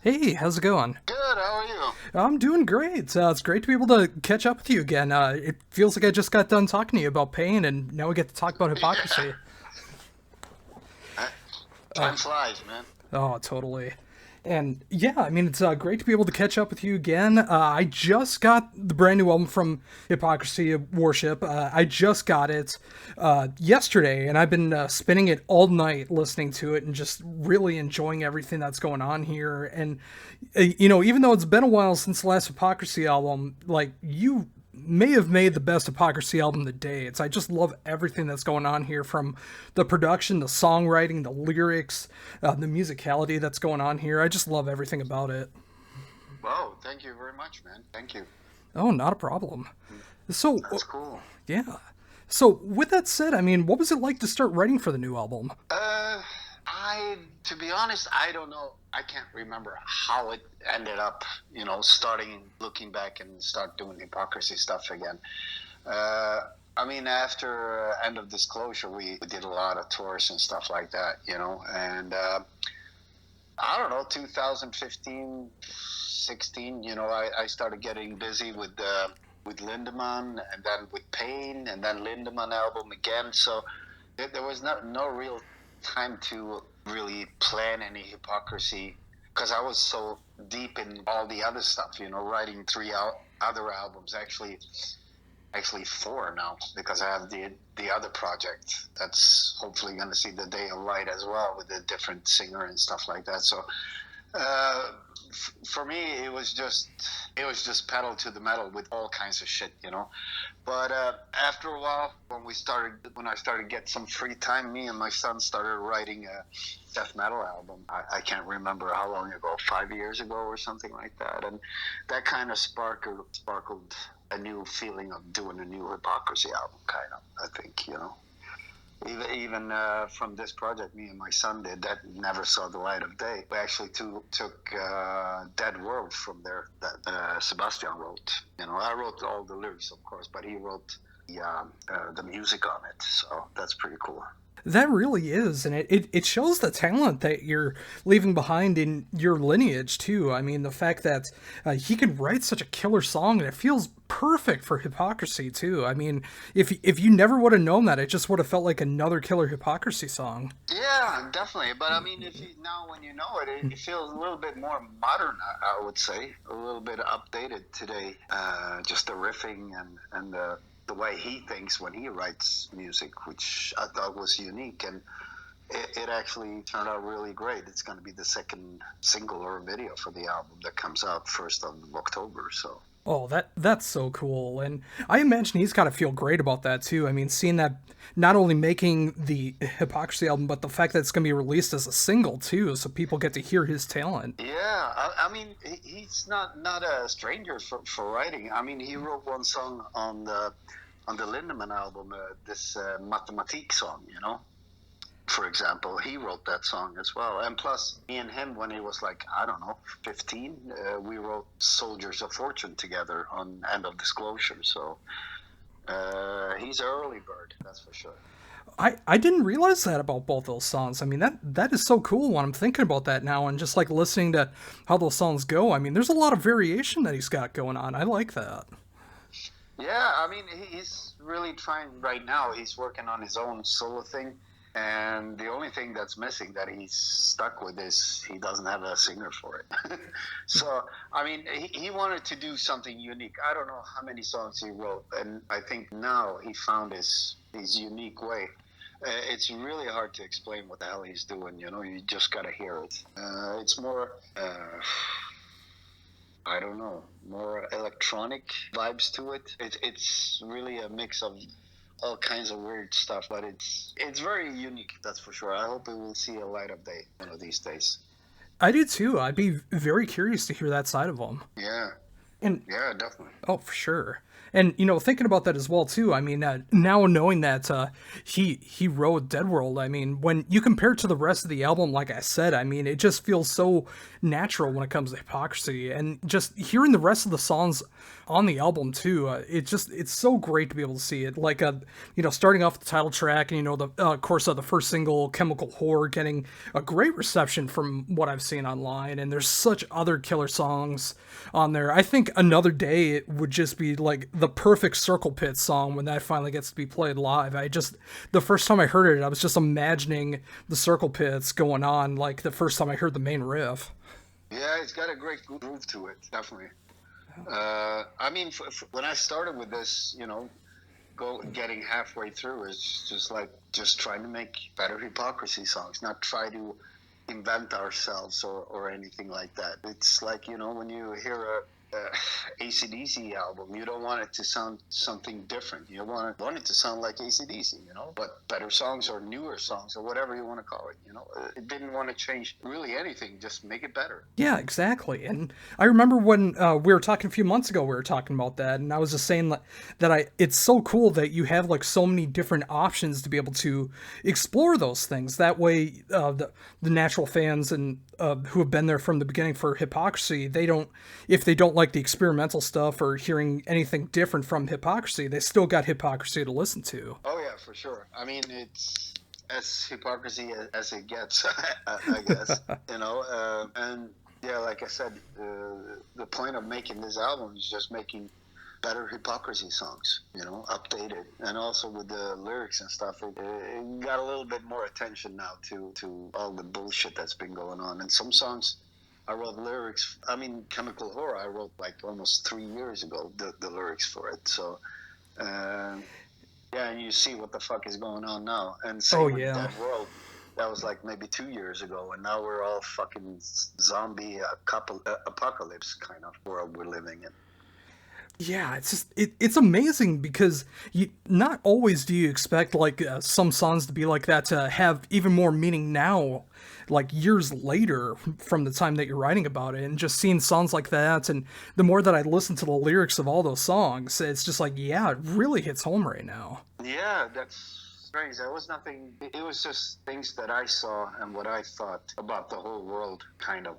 Hey, how's it going? Good, how are you? I'm doing great. It's great to be able to catch up with you again. It feels like I just got done talking to you about pain, and now we get to talk about Yeah. hypocrisy. Uh, Time flies, man. Oh, totally. And yeah, I mean, it's great to be able to catch up with you again. I just got the brand new album from Hypocrisy Worship. I just got it yesterday, and I've been spinning it all night listening to it and just really enjoying everything that's going on here. And, even though it's been a while since the last Hypocrisy album, like, you may have made the best Hypocrisy album to date. I just love everything that's going on here, from the production, the songwriting, the lyrics, the musicality that's going on here. I just love everything about it. Whoa, thank you very much, man. Thank you. Oh, not a problem. So, That's cool. yeah. So, with that said, I mean, what was it like to start writing for the new album? Uh, to be honest, I don't know. I can't remember how it ended up, starting, looking back and start doing hypocrisy stuff again. Uh, after End of Disclosure, we did a lot of tours and stuff like that, and I don't know, 2015, 16, I started getting busy with Lindemann and then with Pain and then Lindemann album again. So there was no real time to really plan any hypocrisy because I was so deep in all the other stuff, writing other albums, actually four now, because I have the other project that's hopefully going to see the day of light as well, with a different singer and stuff like that. So uh, for me, it was just pedal to the metal with all kinds of shit, But after a while, when I started to get some free time, me and my son started writing a death metal album. I can't remember how long ago, 5 years ago or something like that, and that kind of sparkled a new feeling of doing a new Hypocrisy album, kind of. I think, even from this project me and my son did, that never saw the light of day. We actually took Dead World from there, that Sebastian wrote. I wrote all the lyrics, of course, but he wrote the music on it, so that's pretty cool. That really is, and it shows the talent that you're leaving behind in your lineage, too. I mean, the fact that he can write such a killer song, and it feels perfect for Hypocrisy, too. I mean, if you never would have known that, it just would have felt like another killer Hypocrisy song. Yeah, definitely. But now when you know it, it feels a little bit more modern. I would say a little bit updated today. Just the riffing and the way he thinks when he writes music, which I thought was unique, and it actually turned out really great. It's going to be the second single or video for the album that comes out 1st of October. So. Oh, that's so cool. And I imagine he's got to feel great about that too. I mean, seeing that, not only making the Hypocrisy album, but the fact that it's going to be released as a single too, so people get to hear his talent. Yeah, he's not a stranger for writing. I mean, he wrote one song on the Lindemann album, this Mathematik song, for example. He wrote that song as well. And plus, me and him, when he was like, I don't know, 15, we wrote Soldiers of Fortune together on End of Disclosure. So he's an early bird, that's for sure. I didn't realize that about both those songs. I mean, that is so cool when I'm thinking about that now, and just like listening to how those songs go. I mean, there's a lot of variation that he's got going on. I like that. Yeah, he's really trying right now. He's working on his own solo thing. And the only thing that's missing that he's stuck with is he doesn't have a singer for it. So, he wanted to do something unique. I don't know how many songs he wrote, and I think now he found his unique way. It's really hard to explain what the hell he's doing, you just gotta hear it. It's more, I don't know, more electronic vibes to it. It's really a mix of all kinds of weird stuff, but it's very unique, that's for sure. I hope it will see a light of day one of these days. I do too. I'd be very curious to hear that side of him. Yeah, And yeah, definitely. oh, for sure. And thinking about that as well too. I mean, now knowing that he wrote Dead World. I mean, when you compare it to the rest of the album, like I said, I mean, it just feels so natural when it comes to Hypocrisy, and just hearing the rest of the songs on the album too. It's so great to be able to see it. Like, starting off the title track, and the of course the first single, Chemical Whore, getting a great reception from what I've seen online. And there's such other killer songs on there. I think Another Day it would just be like the perfect Circle Pit song when that finally gets to be played live. The first time I heard it, I was just imagining the Circle Pits going on like the first time I heard the main riff. Yeah, it's got a great groove to it, definitely. I mean, when I started with this, getting halfway through, it's just trying to make better Hypocrisy songs, not try to invent ourselves or anything like that. It's like, when you hear a AC/DC album, you don't want it to sound something different. You want it to sound like AC/DC, but better songs or newer songs or whatever you want to call it. It didn't want to change really anything, just make it better. Yeah, exactly. And I remember when we were talking a few months ago, we were talking about that, and I was just saying that it's so cool that you have like so many different options to be able to explore those things. That way, the natural fans and who have been there from the beginning for Hypocrisy, if they don't like the experimental stuff or hearing anything different from Hypocrisy, they still got Hypocrisy to listen to. Oh yeah, for sure. I mean, it's as Hypocrisy as it gets, I guess. And yeah, like I said, the point of making this album is just making better Hypocrisy songs, updated, and also with the lyrics and stuff, it got a little bit more attention now to all the bullshit that's been going on. And some songs I wrote lyrics. I mean, Chemical Horror, I wrote like almost 3 years ago, the lyrics for it. So, yeah, and you see what the fuck is going on now. And same with Dead World, that was like maybe 2 years ago, and now we're all fucking zombie apocalypse kind of world we're living in. Yeah, it's just it's amazing because not always do you expect like some songs to be like that to have even more meaning now, like years later from the time that you're writing about it, and just seeing songs like that. And the more that I listen to the lyrics of all those songs, it's just like, yeah, it really hits home right now. Yeah, that's strange. There was nothing. It was just things that I saw and what I thought about the whole world, kind of,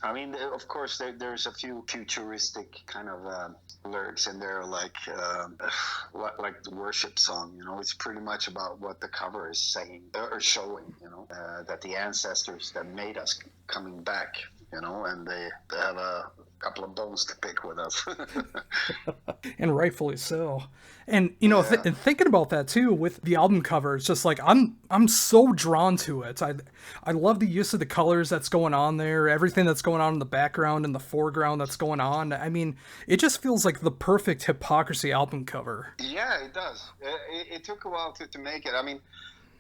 I mean, of course, there's a few futuristic kind of lyrics in there, like the worship song. It's pretty much about what the cover is saying or showing. That the ancestors that made us coming back. And they have a couple of bones to pick with us. And rightfully so. And and thinking about that too with the album cover, it's just like I'm so drawn to it. I love the use of the colors that's going on there, everything that's going on in the background and the foreground that's going on. I mean, it just feels like the perfect Hypocrisy album cover. Yeah, it does. It took a while to make it. I mean,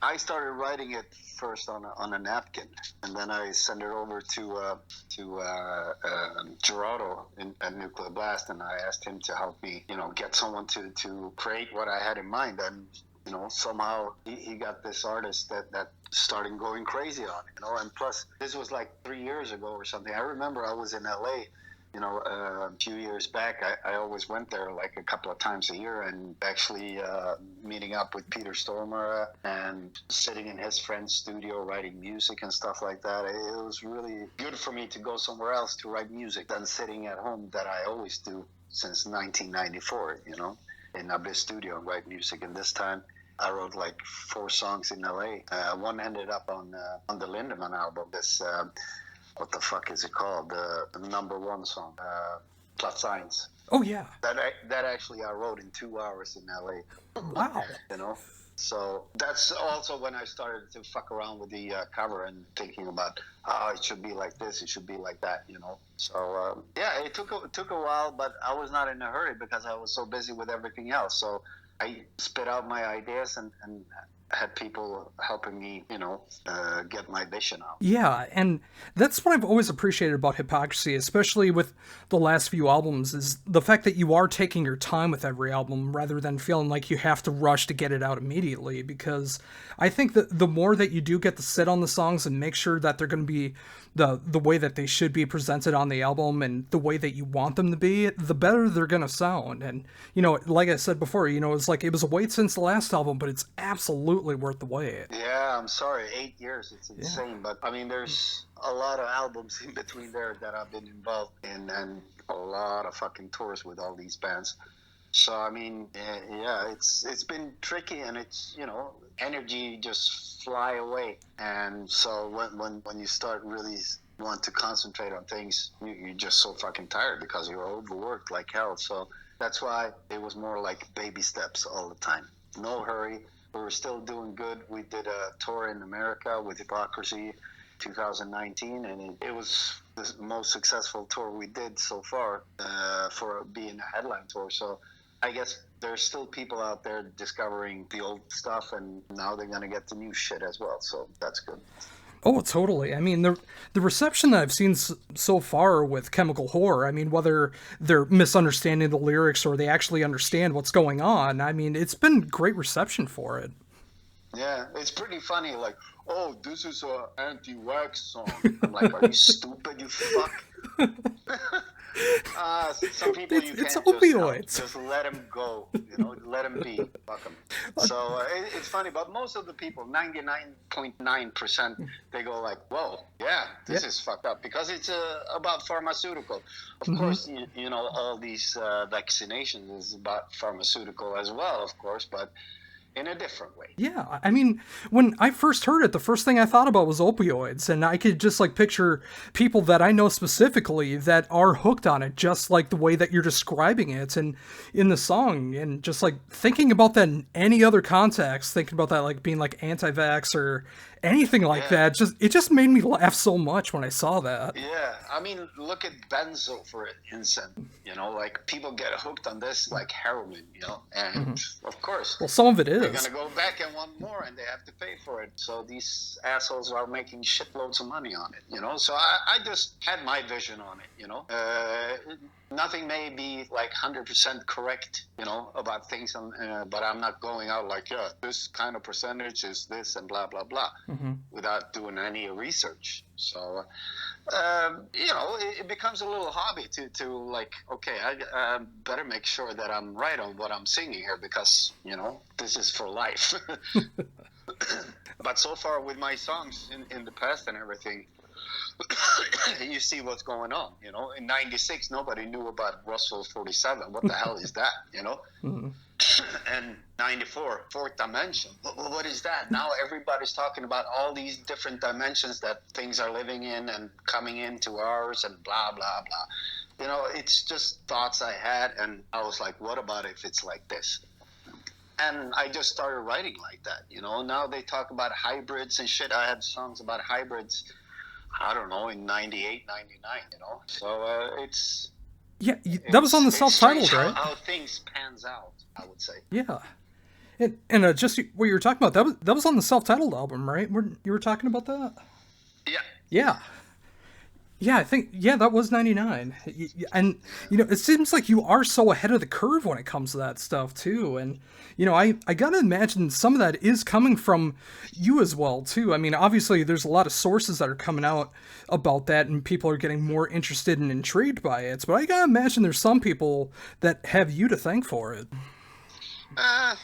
I started writing it first on a napkin, and then I sent it over to Gerardo at Nuclear Blast, and I asked him to help me, get someone to create what I had in mind. And somehow he got this artist that started going crazy on it, And plus, this was like 3 years ago or something. I remember I was in LA. A few years back, I always went there like a couple of times a year, and actually meeting up with Peter Stormer and sitting in his friend's studio writing music and stuff like that. It was really good for me to go somewhere else to write music than sitting at home that I always do since 1994, in Abyss studio and write music. And this time I wrote like 4 songs in LA. One ended up on the Lindemann album, this... what the fuck is it called? The number 1 song, Plus Signs. Oh yeah. That actually I wrote in 2 hours in LA. Wow. So that's also when I started to fuck around with the cover and thinking about it should be like this, it should be like that, So yeah, it took a while, but I was not in a hurry because I was so busy with everything else. So I spit out my ideas and had people helping me, get my vision out. Yeah, and that's what I've always appreciated about Hypocrisy, especially with the last few albums, is the fact that you are taking your time with every album rather than feeling like you have to rush to get it out immediately, because I think that the more that you do get to sit on the songs and make sure that they're going to be the way that they should be presented on the album and the way that you want them to be, the better they're going to sound. And, like I said before, it's like it was a wait since the last album, but it's absolutely absolutely worth the wait. Yeah, I'm sorry, 8 years, it's insane. But I mean, there's a lot of albums in between there that I've been involved in, and a lot of fucking tours with all these bands. So I mean, yeah, it's been tricky, and it's, you know, energy just fly away. And so when you start really want to concentrate on things, you're just so fucking tired because you're overworked like hell. So that's why it was more like baby steps all the time. No hurry. We were still doing good. We did a tour in America with Hypocrisy 2019, and it was the most successful tour we did so far for being a headline tour. So I guess there's still people out there discovering the old stuff, and now they're going to get the new shit as well. So that's good. Oh, totally. I mean, the reception that I've seen so far with Chemical Horror, I mean, whether they're misunderstanding the lyrics or they actually understand what's going on, I mean, it's been great reception for it. Yeah, it's pretty funny. Like, oh, this is a anti-wax song. I'm like, are you stupid, you fuck? Some people you It's can't opioids. just let them go, you know, let them be, fuck them. So it's funny, but most of the people, 99.9%, they go like, whoa, yeah, this is fucked up, because it's about pharmaceutical. Of course, you know, all these vaccinations is about pharmaceutical as well, of course, but in a different way. Yeah, I mean, when I first heard it, the first thing I thought about was opioids, and I could just like picture people that I know specifically that are hooked on it, just like the way that you're describing it and in the song, and just like thinking about that in any other context, thinking about that like being like anti-vax or anything like that. It just made me laugh so much when I saw that. Yeah, I mean, look at benzo, for instance. You know, like people get hooked on this like heroin, you know, and of course, Well, some of it is. they're gonna go back and want more, and they have to pay for it. So these assholes are making shitloads of money on it, you know. So I just had my vision on it, you know. Nothing may be like 100% correct, you know, about things, but I'm not going out like, yeah, this kind of percentage is this and blah blah blah, without doing any research. So, you know, it becomes a little hobby to like, okay, I better make sure that I'm right on what I'm singing here, because, you know, this is for life. But so far with my songs in the past and everything, you see what's going on, you know. In 96, nobody knew about Russell 47. What the hell is that, you know? And 94, fourth dimension. What is that? Now everybody's talking about all these different dimensions that things are living in and coming into ours and blah, blah, blah. You know, it's just thoughts I had, and I was like, what about if it's like this? And I just started writing like that, you know. Now they talk about hybrids and shit. I had songs about hybrids, I don't know, in 98, 99, you know. So it's... Yeah, that was on the self-titled, right? How things pans out, I would say. Yeah. And just what you were talking about, that was on the self-titled album, right? You were talking about that? Yeah. Yeah. Yeah, I think, that was 99. And, you know, it seems like you are so ahead of the curve when it comes to that stuff, too. And, you know, I gotta imagine some of that is coming from you as well, too. I mean, obviously, there's a lot of sources that are coming out about that, and people are getting more interested and intrigued by it. But I gotta imagine there's some people that have you to thank for it. I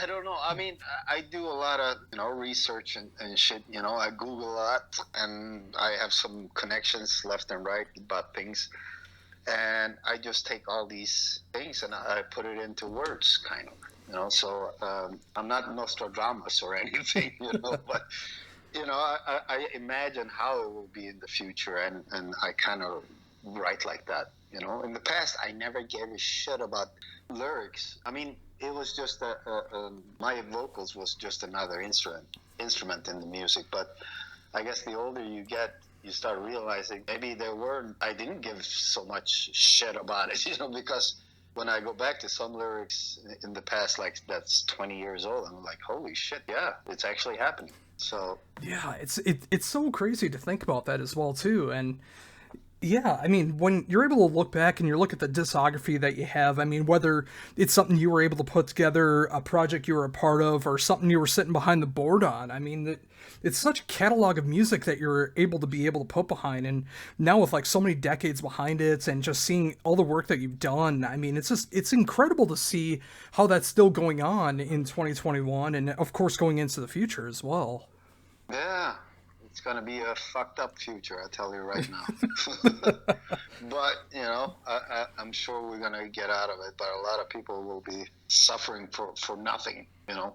don't know. I mean, I do a lot of, you know, research and shit, you know. I Google a lot, and I have some connections left and right about things. And I just take all these things and I put it into words, kind of, you know. So I'm not Nostradamus or anything, you know, but, you know, I imagine how it will be in the future, and I kind of write like that, you know. In the past, I never gave a shit about lyrics. I mean, it was just my vocals was just another instrument in the music. But I guess the older you get, you start realizing maybe I didn't give so much shit about it, you know, because when I go back to some lyrics in the past, like that's 20 years old, I'm like, holy shit, yeah, it's actually happening. So yeah, it's so crazy to think about that as well, too. And Yeah, I mean, when you're able to look back and you look at the discography that you have, I mean, whether it's something you were able to put together, a project you were a part of, or something you were sitting behind the board on, I mean, it's such a catalog of music that you're able to put behind. And now with like so many decades behind it and just seeing all the work that you've done, I mean, it's incredible to see how that's still going on in 2021 and of course going into the future as well. Yeah, it's gonna be a fucked up future, I tell you right now. But I'm sure we're gonna get out of it. But a lot of people will be suffering for nothing,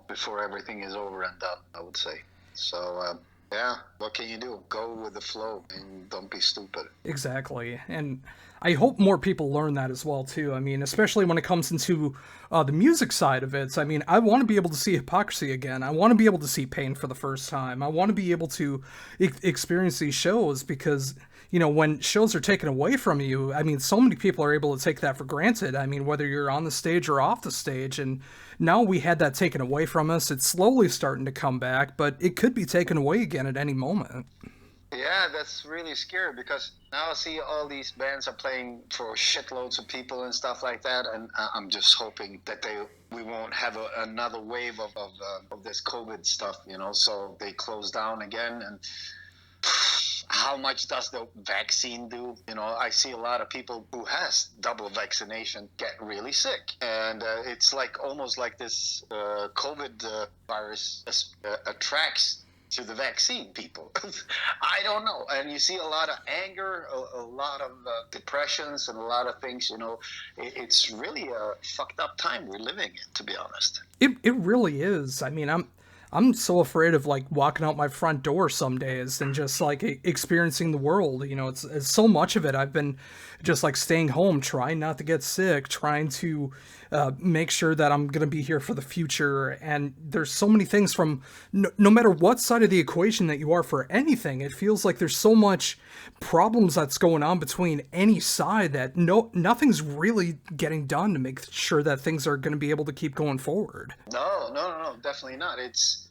before everything is over and done, I would say. So yeah, what can you do? Go with the flow and don't be stupid. Exactly. And I hope more people learn that as well too. I mean, especially when it comes into the music side of it. I mean, I want to be able to see Hypocrisy again. I want to be able to see Pain for the first time. I want to be able to experience these shows because, when shows are taken away from you, I mean, so many people are able to take that for granted. I mean, whether you're on the stage or off the stage. And now we had that taken away from us. It's slowly starting to come back, but it could be taken away again at any moment. Yeah, that's really scary because now I see all these bands are playing for shitloads of people and stuff like that, and I'm just hoping that we won't have another wave of this COVID stuff, so they close down again. And how much does the vaccine do? I see a lot of people who has double vaccination get really sick, and it's like almost like this COVID virus attracts to the vaccine people. I don't know. And you see a lot of anger, a lot of depressions, and a lot of things. It's really a fucked up time we're living in, to be honest. It really is. I mean, I'm so afraid of like walking out my front door some days and just like experiencing the world. It's so much of it. I've been just like staying home, trying not to get sick, trying to make sure that I'm gonna be here for the future. And there's so many things from no matter what side of the equation that you are for anything, it feels like there's so much problems that's going on between any side that nothing's really getting done to make sure that things are going to be able to keep going forward. No, definitely not. It's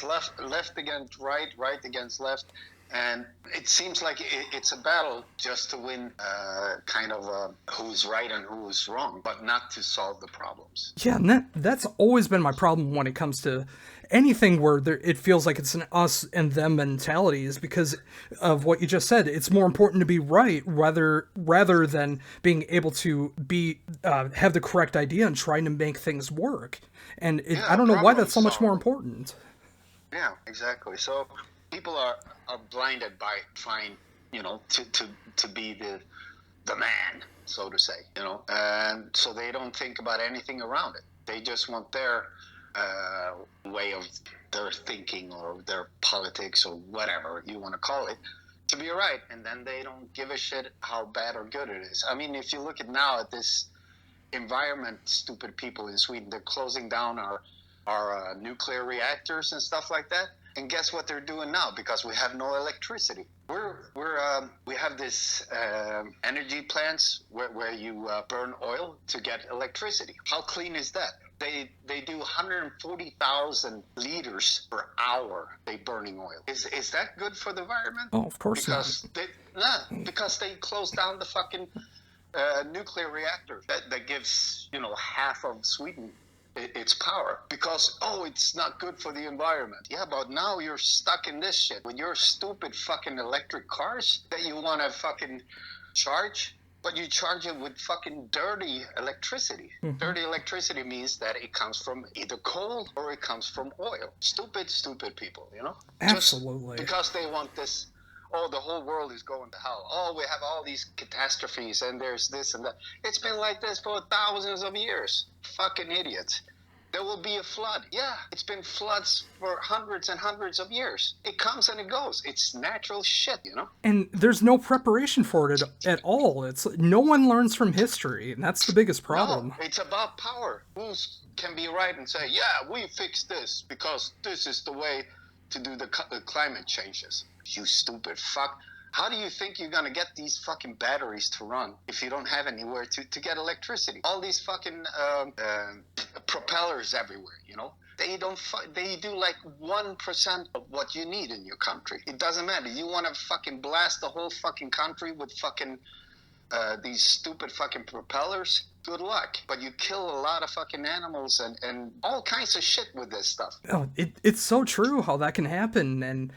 left against right, right against left, and it seems like it's a battle just to win, kind of who's right and who's wrong, but not to solve the problems. Yeah, and that's always been my problem when it comes to anything where it feels like it's an us and them mentality is because of what you just said. It's more important to be right rather than being able to be have the correct idea and trying to make things work. And I don't know why that's so much more important. Yeah, exactly. So people are blinded by trying, to be the man, so to say, and so they don't think about anything around it. They just want their way of their thinking or their politics or whatever you want to call it to be right, and then they don't give a shit how bad or good it is. I mean, if you look at now at this environment, stupid people in Sweden, they're closing down our nuclear reactors and stuff like that. And guess what they're doing now? Because we have no electricity. We have this energy plants where you burn oil to get electricity. How clean is that? They do 140,000 liters per hour. They burning oil. Is that good for the environment? Oh, of course Because they closed down the fucking nuclear reactor that gives half of Sweden its power because it's not good for the environment. Yeah, but now you're stuck in this shit with your stupid fucking electric cars that you want to fucking charge, but you charge it with fucking dirty electricity. Mm-hmm. Dirty electricity means that it comes from either coal or it comes from oil. Stupid people, Absolutely. Just because they want this. The whole world is going to hell. We have all these catastrophes and there's this and that. It's been like this for thousands of years. Fucking idiots. There will be a flood. Yeah, it's been floods for hundreds and hundreds of years. It comes and it goes. It's natural shit, And there's no preparation for it at all. It's no one learns from history, and that's the biggest problem. No, it's about power. Who can be right and say, yeah, we fixed this because this is the way to do the climate changes. You stupid fuck. How do you think you're going to get these fucking batteries to run if you don't have anywhere to get electricity? All these fucking propellers everywhere, you know. They do like 1% of what you need in your country. It doesn't matter. You want to fucking blast the whole fucking country with fucking these stupid fucking propellers, good luck. But you kill a lot of fucking animals and all kinds of shit with this stuff. Oh, it's so true how that can happen, and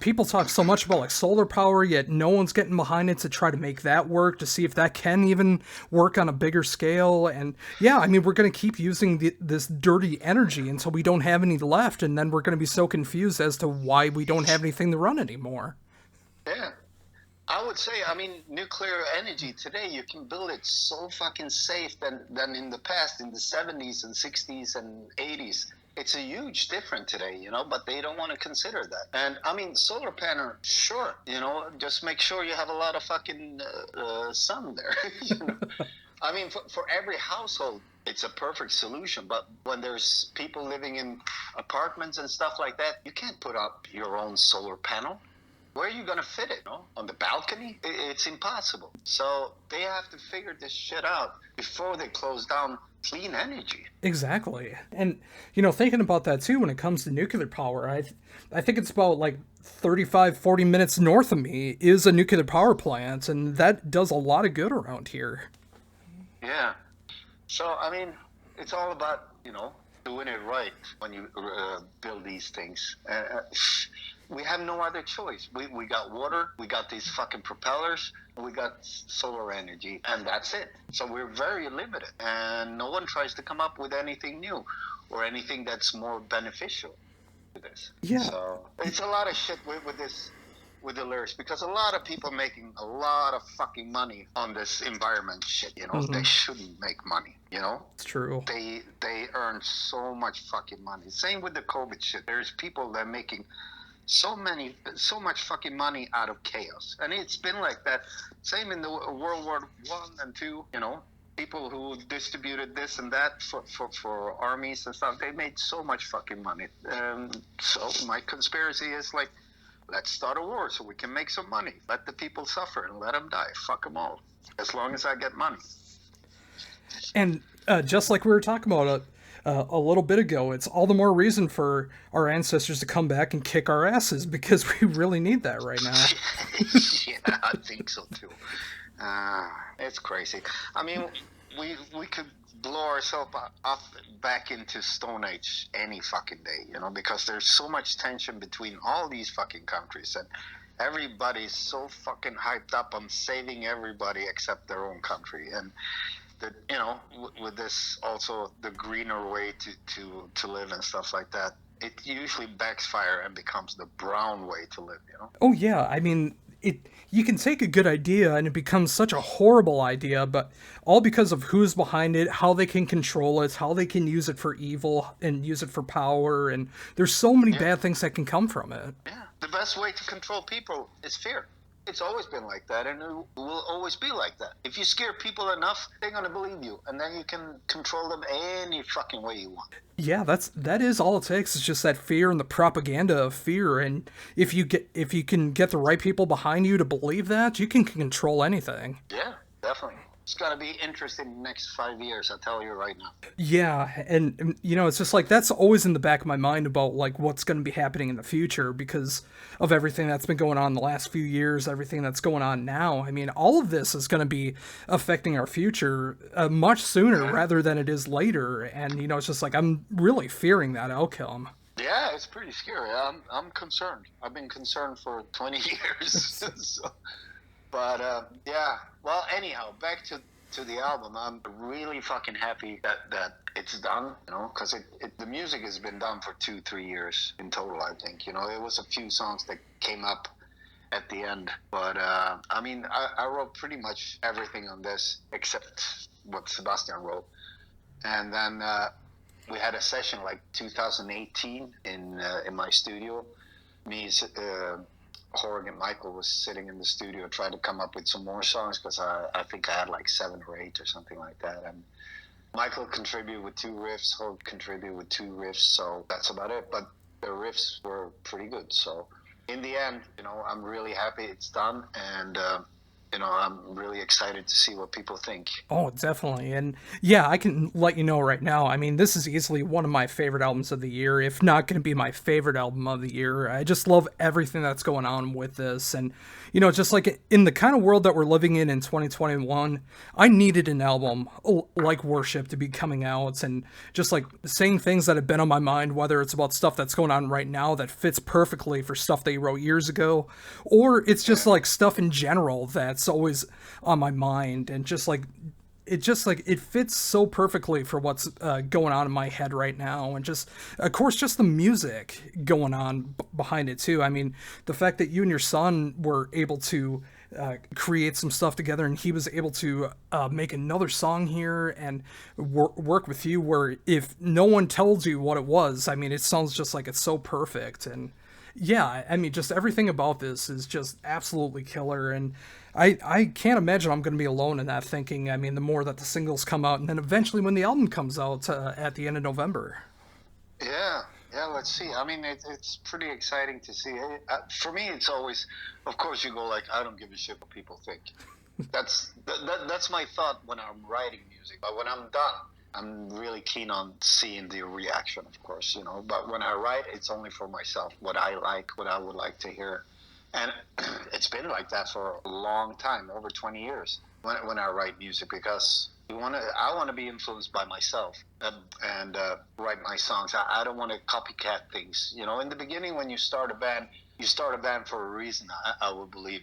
people talk so much about like solar power, yet no one's getting behind it to try to make that work, to see if that can even work on a bigger scale. And yeah, I mean, we're going to keep using this dirty energy until we don't have any left, and then we're going to be so confused as to why we don't have anything to run anymore. Yeah. I would say, I mean, nuclear energy today, you can build it so fucking safe than in the past, in the 70s and 60s and 80s. It's a huge difference today, you know, but they don't want to consider that. And I mean, solar panel, sure, you know, just make sure you have a lot of fucking sun there. You know? I mean, for every household, it's a perfect solution. But when there's people living in apartments and stuff like that, you can't put up your own solar panel. Where are you going to fit it? No? On the balcony? It's impossible. So they have to figure this shit out before they close down clean energy. Exactly. And, you know, thinking about that too, when it comes to nuclear power, I think it's about like 35, 40 minutes north of me is a nuclear power plant, and that does a lot of good around here. Yeah. So, I mean, it's all about, you know, doing it right when you build these things. We have no other choice. We got water, we got these fucking propellers, we got solar energy, and that's it. So we're very limited, and no one tries to come up with anything new or anything that's more beneficial to this. Yeah. So it's a lot of shit with this, with the lyrics, because a lot of people making a lot of fucking money on this environment shit, you know. They shouldn't make money, you know. It's true. They earn so much fucking money. Same with the COVID shit. There's people that are making so much fucking money out of chaos, and it's been like that. Same in the World War I and II, you know, people who distributed this and that for armies and stuff, they made so much fucking money. So my conspiracy is like, let's start a war so we can make some money. Let the people suffer and let them die. Fuck them all, as long as I get money. And just like we were talking about a little bit ago, it's all the more reason for our ancestors to come back and kick our asses, because we really need that right now. Yeah, I think so too. It's crazy. I mean, we could blow ourselves up back into Stone Age any fucking day, you know, because there's so much tension between all these fucking countries, and everybody's so fucking hyped up on saving everybody except their own country. And that, you know, with this also the greener way to live and stuff like that, it usually backfire and becomes the brown way to live, you know. Oh yeah, I mean, you can take a good idea and it becomes such a horrible idea, but all because of who's behind it, how they can control it, how they can use it for evil and use it for power, and there's so many bad things that can come from it. Yeah, the best way to control people is fear. It's always been like that, and it will always be like that. If you scare people enough, they're gonna believe you, and then you can control them any fucking way you want. Yeah, that is all it takes. It's just that fear and the propaganda of fear, and if you can get the right people behind you to believe that, you can control anything. Yeah, definitely. It's gonna be interesting in the next 5 years, I'll tell you right now. Yeah, and you know, it's just like that's always in the back of my mind about like what's going to be happening in the future because of everything that's been going on the last few years, everything that's going on now. I mean, all of this is going to be affecting our future much sooner rather than it is later, and you know, it's just like I'm really fearing that outcome. Yeah, it's pretty scary. I'm concerned. I've been concerned for 20 years. So. But yeah, well, anyhow, back to the album. I'm really fucking happy that it's done, you know, because the music has been done for 2-3 years in total, I think. You know, there was a few songs that came up at the end, but I mean, I wrote pretty much everything on this except what Sebastian wrote. And then we had a session like 2018 in my studio. Me, Jorge and Michael was sitting in the studio trying to come up with some more songs, because I think I had like 7 or 8 or something like that. And Michael contributed with 2 riffs, Jorge contributed with 2 riffs, so that's about it. But the riffs were pretty good. So in the end, you know, I'm really happy it's done, and I'm really excited to see what people think. Oh, definitely. And yeah, I can let you know right now. I mean, this is easily one of my favorite albums of the year, if not going to be my favorite album of the year. I just love everything that's going on with this. And, just like in the kind of world that we're living in 2021, I needed an album like Worship to be coming out and just like saying things that have been on my mind, whether it's about stuff that's going on right now that fits perfectly for stuff they wrote years ago, or it's just like stuff in general that's always on my mind and it fits so perfectly for what's going on in my head right now, and just of course just the music going on behind it too. I mean, the fact that you and your son were able to create some stuff together, and he was able to make another song here and work with you, where if no one tells you what it was, I mean, it sounds just like it's so perfect. And yeah, I mean, just everything about this is just absolutely killer. And I can't imagine I'm going to be alone in that thinking. I mean, the more that the singles come out, and then eventually when the album comes out at the end of November. Yeah, yeah. Let's see. I mean, it's pretty exciting to see. For me, it's always, of course, you go like, I don't give a shit what people think. That's my thought when I'm writing music. But when I'm done, I'm really keen on seeing the reaction, of course, But when I write, it's only for myself. What I like, what I would like to hear. And it's been like that for a long time, over 20 years, when I write music, because I want to be influenced by myself and write my songs. I don't want to copycat things. In the beginning, when you start a band for a reason. I would believe,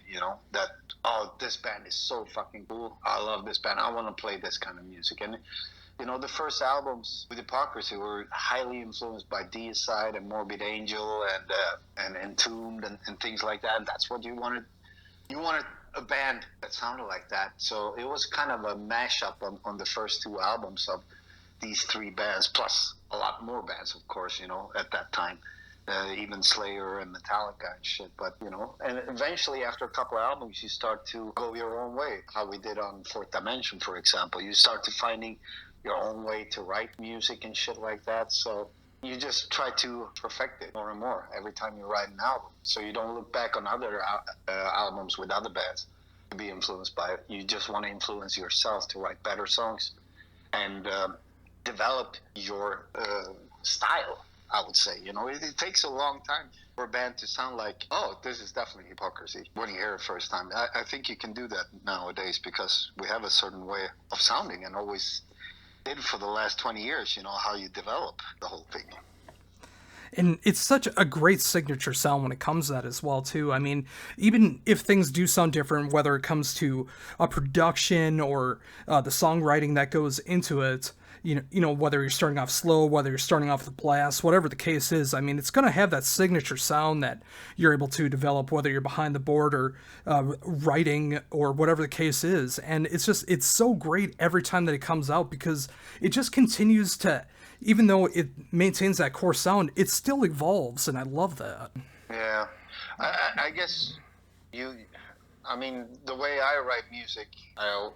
that, oh, this band is so fucking cool. I love this band. I want to play this kind of music. And the first albums with Hypocrisy were highly influenced by Deicide and Morbid Angel and Entombed and things like that. And that's what you wanted. You wanted a band that sounded like that. So it was kind of a mashup on the first two albums of these three bands, plus a lot more bands, of course, at that time. Even Slayer and Metallica and shit. But, and eventually after a couple of albums, you start to go your own way. How we did on Fourth Dimension, for example. You start to finding your own way to write music and shit like that. So you just try to perfect it more and more every time you write an album. So you don't look back on other albums with other bands to be influenced by it. You just want to influence yourself to write better songs and develop your style, I would say. It takes a long time for a band to sound like, oh, this is definitely Hypocrisy when you hear it first time. I think you can do that nowadays because we have a certain way of sounding and always did for the last 20 years, how you develop the whole thing. And it's such a great signature sound when it comes to that as well, too. I mean, even if things do sound different, whether it comes to a production or the songwriting that goes into it, whether you're starting off slow, whether you're starting off with blast, whatever the case is, I mean, it's going to have that signature sound that you're able to develop, whether you're behind the board or writing or whatever the case is. And it's so great every time that it comes out because it just continues to, even though it maintains that core sound, it still evolves, and I love that. Yeah. I guess the way I write music, I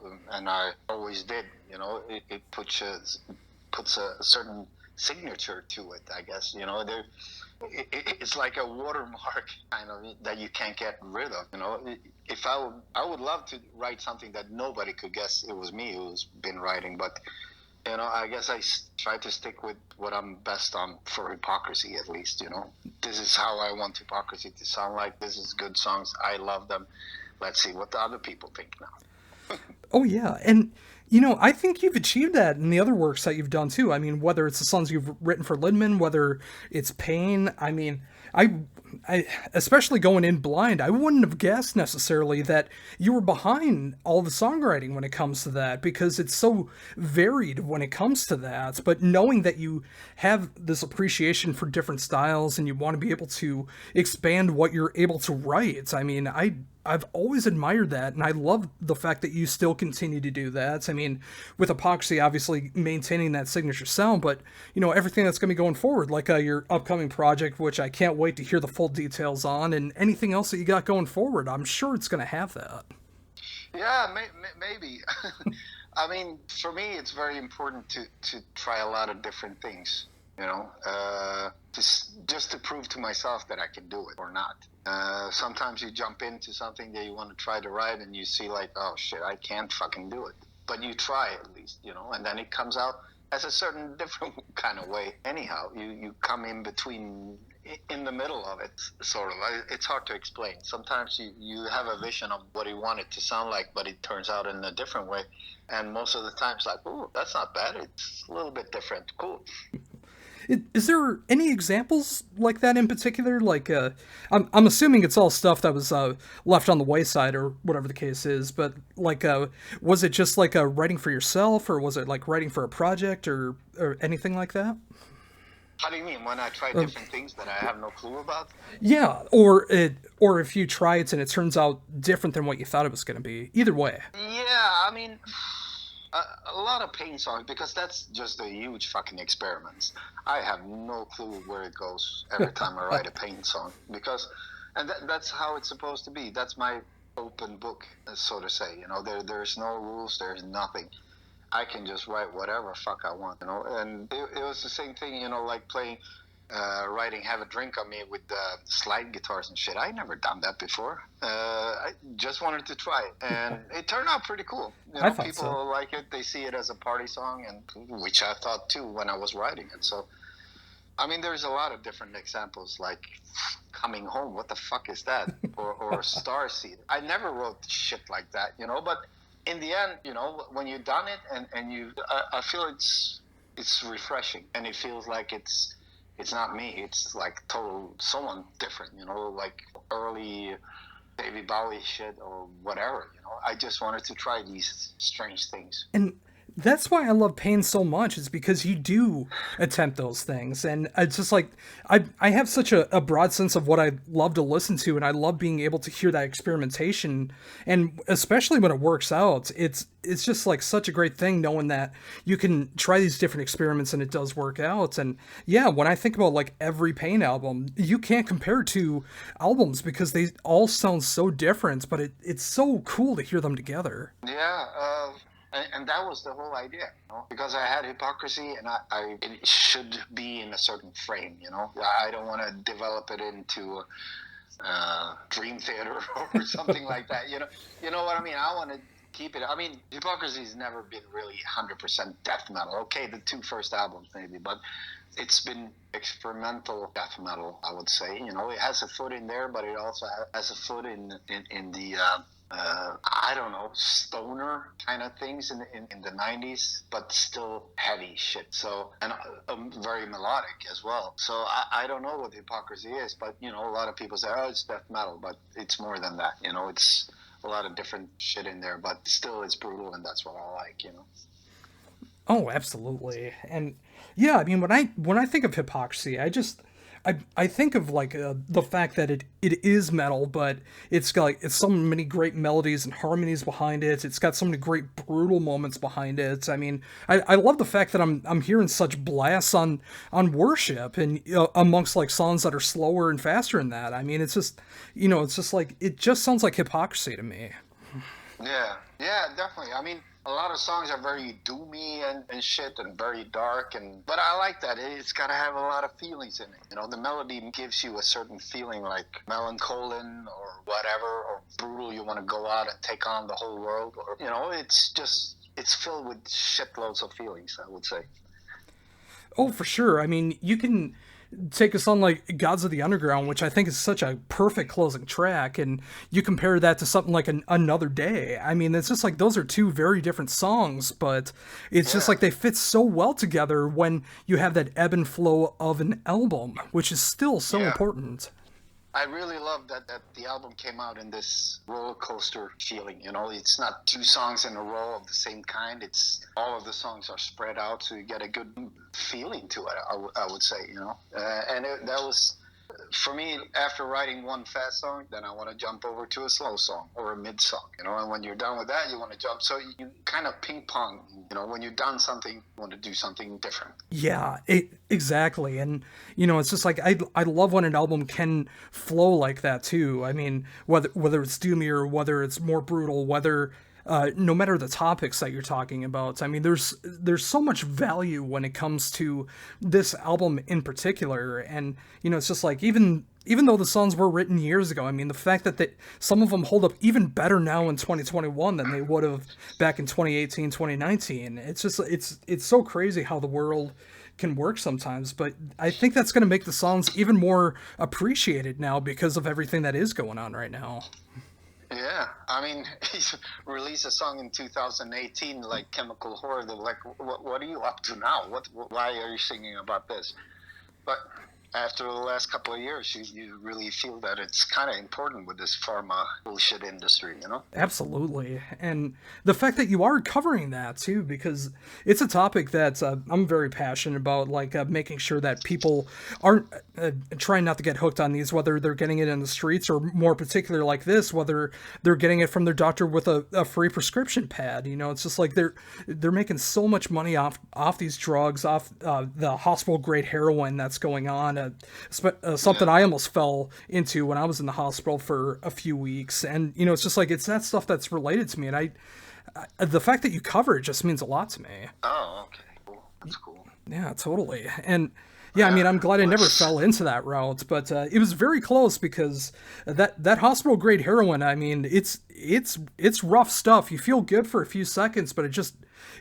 always did, it puts a certain signature to it, I guess. It's like a watermark kind of that you can't get rid of. If I would love to write something that nobody could guess it was me who's been writing, but I guess I try to stick with what I'm best on for Hypocrisy, at least. This is how I want Hypocrisy to sound like. This is good songs. I love them. Let's see what the other people think now. Oh yeah, and I think you've achieved that in the other works that you've done too. I mean, whether it's the songs you've written for Lindman, whether it's Pain. I mean, I especially going in blind, I wouldn't have guessed necessarily that you were behind all the songwriting when it comes to that, because it's so varied when it comes to that. But knowing that you have this appreciation for different styles and you want to be able to expand what you're able to write, I mean, I've always admired that, and I love the fact that you still continue to do that. I mean, with Hypocrisy, obviously maintaining that signature sound, but, everything that's going to be going forward, like your upcoming project, which I can't wait to hear the full details on, and anything else that you got going forward, I'm sure it's going to have that. Yeah, maybe. I mean, for me, it's very important to try a lot of different things. just to prove to myself that I can do it or not. Sometimes you jump into something that you want to try to write and you see like, oh shit, I can't fucking do it. But you try at least, and then it comes out as a certain different kind of way. Anyhow, you come in between, in the middle of it, sort of. It's hard to explain. Sometimes you have a vision of what you want it to sound like, but it turns out in a different way. And most of the time it's like, oh, that's not bad. It's a little bit different. Cool. Is there any examples like that in particular? Like, I'm assuming it's all stuff that was left on the wayside or whatever the case is. But like, was it just like writing for yourself, or was it like writing for a project, or anything like that? How do you mean? When I try different things that I have no clue about? Yeah, or if you try it and it turns out different than what you thought it was going to be. Either way. Yeah, I mean, a lot of Pain songs, because that's just a huge fucking experiment. I have no clue where it goes every time I write a Pain song, and that's how it's supposed to be. That's my open book, so to say. There's no rules. There's nothing. I can just write whatever fuck I want. And it was the same thing. Like playing. Writing "Have a Drink on Me" with slide guitars and shit. I never done that before. I just wanted to try it, and it turned out pretty cool. I thought People so. like it. They see it as a party song, and which I thought too when I was writing it. So, I mean, there's a lot of different examples, like "Coming Home." What the fuck is that? or "Starseed." I never wrote shit like that, But in the end, when you've done it, and I feel it's refreshing, and it feels like it's not me. It's like someone different, like early David Bowie shit or whatever, I just wanted to try these strange things. And that's why I love Pain so much, is because you do attempt those things. And it's just like, I have such a broad sense of what I love to listen to, and I love being able to hear that experimentation. And especially when it works out, it's just like such a great thing knowing that you can try these different experiments and it does work out. And yeah, when I think about like every Pain album, you can't compare two albums because they all sound so different, but it's so cool to hear them together. Yeah, and that was the whole idea, because I had Hypocrisy, and it should be in a certain frame, I don't want to develop it into Dream Theater or something like that, you know what I mean? I want to keep it. I mean, Hypocrisy's never been really 100% death metal. Okay, the two first albums maybe, but it's been experimental death metal, I would say. It has a foot in there, but it also has a foot in the I don't know, stoner kind of things in the 90s, but still heavy shit. So, and very melodic as well. So I don't know what Hypocrisy is, but a lot of people say, oh, it's death metal, but it's more than that. It's a lot of different shit in there, but still it's brutal, and that's what I like. Oh, absolutely. And yeah, I mean, when I think of Hypocrisy, I think of like the fact that it is metal, but it's got like, it's so many great melodies and harmonies behind it. It's got so many great brutal moments behind it. I mean, I love the fact that I'm hearing such blasts on worship and amongst like songs that are slower and faster than that. I mean, it's just it's just like it just sounds like Hypocrisy to me. Yeah, definitely. I mean, a lot of songs are very doomy and shit and very dark, but I like that. It's got to have a lot of feelings in it. The melody gives you a certain feeling, like melancholy or whatever, or brutal. You want to go out and take on the whole world, or it's filled with shitloads of feelings, I would say. Oh, for sure. I mean, you can take a song like Gods of the Underground, which I think is such a perfect closing track, and you compare that to something like Another Day. I mean, it's just like those are two very different songs, but it's just like they fit so well together when you have that ebb and flow of an album, which is still so important. I really love that the album came out in this roller coaster feeling. It's not two songs in a row of the same kind. It's all of the songs are spread out, so you get a good feeling to it. I would say, that was for me. After writing one fast song, then I want to jump over to a slow song or a mid song. And when you're done with that, you want to jump. So you kind of ping pong. When you're done something, you want to do something different. Yeah, exactly. And, it's just like, I love when an album can flow like that too. I mean, whether it's doomy or whether it's more brutal, whether no matter the topics that you're talking about. I mean, there's so much value when it comes to this album in particular, and it's just like even though the songs were written years ago, I mean, the fact that some of them hold up even better now in 2021 than they would have back in 2018, 2019. It's just it's so crazy how the world can work sometimes, but I think that's going to make the songs even more appreciated now because of everything that is going on right now. Yeah, I mean, he released a song in 2018, like Chemical Horror. They're like, what are you up to now? Why are you singing about this? But after the last couple of years, you really feel that it's kind of important with this pharma bullshit industry, Absolutely. And the fact that you are covering that too, because it's a topic that I'm very passionate about, like making sure that people aren't trying not to get hooked on these, whether they're getting it in the streets or more particular like this, whether they're getting it from their doctor with a free prescription pad. It's just like they're making so much money off these drugs, off the hospital grade heroin that's going on. Something I almost fell into when I was in the hospital for a few weeks, and it's just like it's that stuff that's related to me, and I the fact that you cover it just means a lot to me. Oh, okay, cool. That's cool. Yeah, totally. And yeah, I mean, I'm glad I never fell into that route, but it was very close because that hospital grade heroin, I mean, it's rough stuff. You feel good for a few seconds, but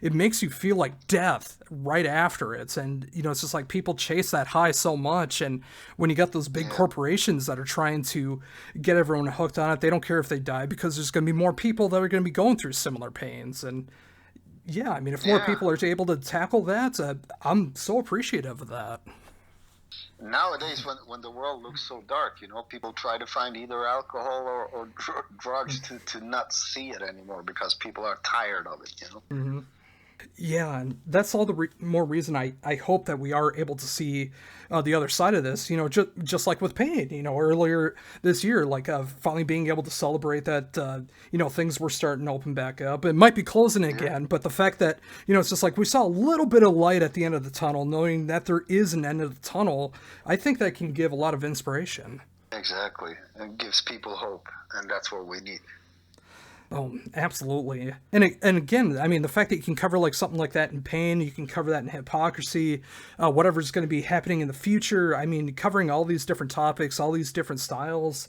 it makes you feel like death right after it. And, it's just like people chase that high so much. And when you got those big corporations that are trying to get everyone hooked on it, they don't care if they die because there's going to be more people that are going to be going through similar pains. And yeah, I mean, if more people are able to tackle that, I'm so appreciative of that. Nowadays, when the world looks so dark, people try to find either alcohol or drugs to not see it anymore because people are tired of it, Mm-hmm. Yeah, and that's all the more reason I hope that we are able to see the other side of this, just like with pain, earlier this year, like finally being able to celebrate that, things were starting to open back up. It might be closing again, but the fact that, it's just like we saw a little bit of light at the end of the tunnel, knowing that there is an end of the tunnel, I think that can give a lot of inspiration. Exactly. It gives people hope, and that's what we need. Oh, absolutely. And again, I mean, the fact that you can cover like something like that in pain, you can cover that in hypocrisy, whatever's going to be happening in the future. I mean, covering all these different topics, all these different styles.